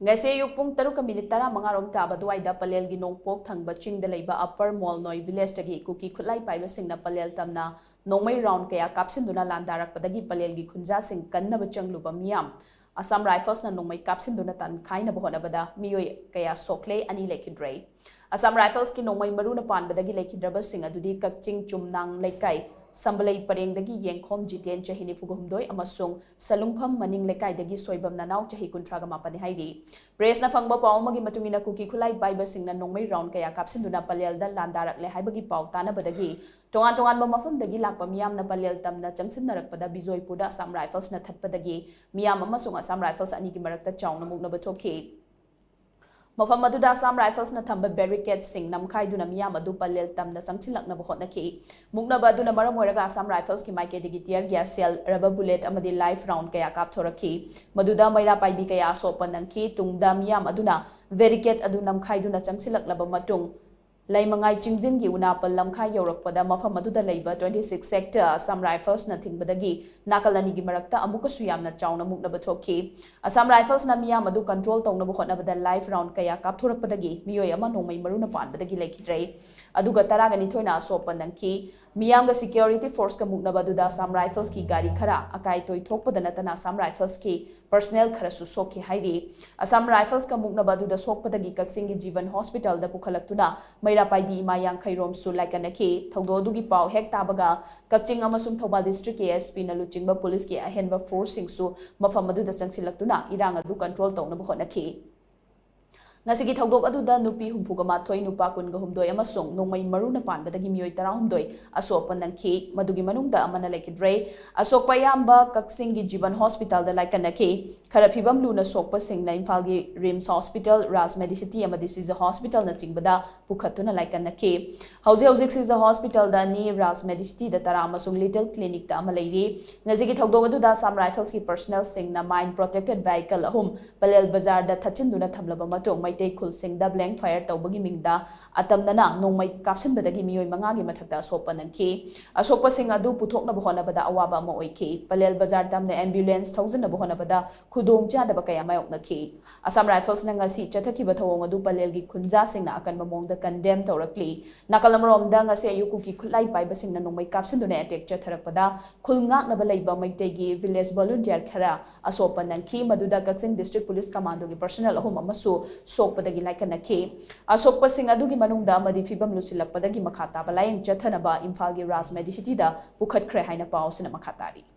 Ngasi ayuk pung 7:15 taba duwaida Pallel gi nongpok thangba chingda leiba Upper Molnoi village tagi Kuki khutlai paiba singna Pallel tamna nongmei round kaya kapshinduna landarakpadagi Pallel gi khunja sing kannaba changluba meeyam Assam Rifles na nongmei kapshinduna tankhainaba hotnabada meeoi kaya shokle ani leikhidre Assam Rifles ki nongmei maruna panbadagi leikhidra sing adudi kakching chumnang leikai Sambalai parengdagi yengkhom jiten chahi nifuguhumdoi amasung salungpham maning lekai dagi soibam nanau chahi kuntraga mapani hairi press na fangba pawmagi matungina Kuki khulai baiba singna nongmei round kaya kapsinduna Pallel da landarak le haibagi paw tanabadagi tongan ba mafam dagi lakpa miyam na Pallel tamna changsinnarakpada bijoipurda Assam Rifles na thatpadagi miyam amasung Assam Rifles ani gi marakta chawna muknaba thokhi Mafam aduda Assam Rifles na thamba barricade sing namkhaiduna miyam adu Pallel tamna changchilaknaba hotnaki muknaba aduna maram oiraga Assam Rifles ki maike digi tear gas cell rubber bullet amadi live round kaya kapthoraki maduda maira paibi kaya sopanangki tungda miyam aduna barricade adu namkhaiduna changchilaklaba matung Laimangai Chingjin gi unapal lamkhai yorakpada mafam aduda leiba 26 sector Assam Rifles na thingbadagi nakalani gi marakta amuka suyamna chawna muknaba thokhi Assam Rifles na miyam adu control tawna hotnabada live round kaya kapthorakpadagi meeyoi ama nongmei maruna panbadagi leikhidre aduga taragani thoina sopanangki miyam ga security force ka muknaba aduda Assam Rifles ki gari khara akai toi thokpada natana Assam Rifles ki personnel khara su sokhi hairi Assam Rifles ka muknaba aduda sokpadagi kaksingi Jeevan hospital da pukhalaktuna maira paibi ima yankhairom su laikanaki thogdo dugi paw hek tabaga kakching amasung Thobal district ASP na Lamjingba police ki ahenba force singsu mafam aduda changsilaktuna irang adu control tawna hotnaki Ngasigi thogdok aduda nupi humpuga mathoi nupa kunga humdoi amasung nongmei maruna panbadagi meeyoi 13 asopan nangki madugi manungda amana leikhidre asok payamba kaksingi Jeevan hospital da laikanaki khara phibam luna sokpa singna Imphal gi Rims hospital Ras Medicity amadi Siza hospital na chingbada pukhatuna laikanaki hauji Siza hospital da ni Ras Medicity da tara amasung little clinic da amalairi ngasigi thogdok aduda Assam Rifles ki personnel singna mine protected vehicle ahum Pallel bazar da thachinduna thamlaba matung Tei khulsing da blank fire tawbagi mingda atamnana nongmai kapsinbadagi meeyoi 5 gi mathakta sopanangki asokpa sing adu puthokna hotnabada awaba ama oiki Pallel bazar tamna ambulance 1000 hotnabada khudong chadaba kaya mayoknaki Assam Rifles na ngasi chathakiba thawong adu Pallel gi khunja singna akan mamongda condemn tawrakli nakalamrom da ngasi ayuku ki khulai paiba singna nongmai kapsinduna attack chatharakpada khulngaknaba leiba maitei gi village volunteer khara asopanangki maduda Kaksing district police commando gi personnel ahum amasu sokpadagi laikanaki asokpa sing adugi manungda amadi fibam lusilakpadagi makha taba layeng chathanaba Imphal gi Ras Medicity da pukhatkhre haina paw sina makha tari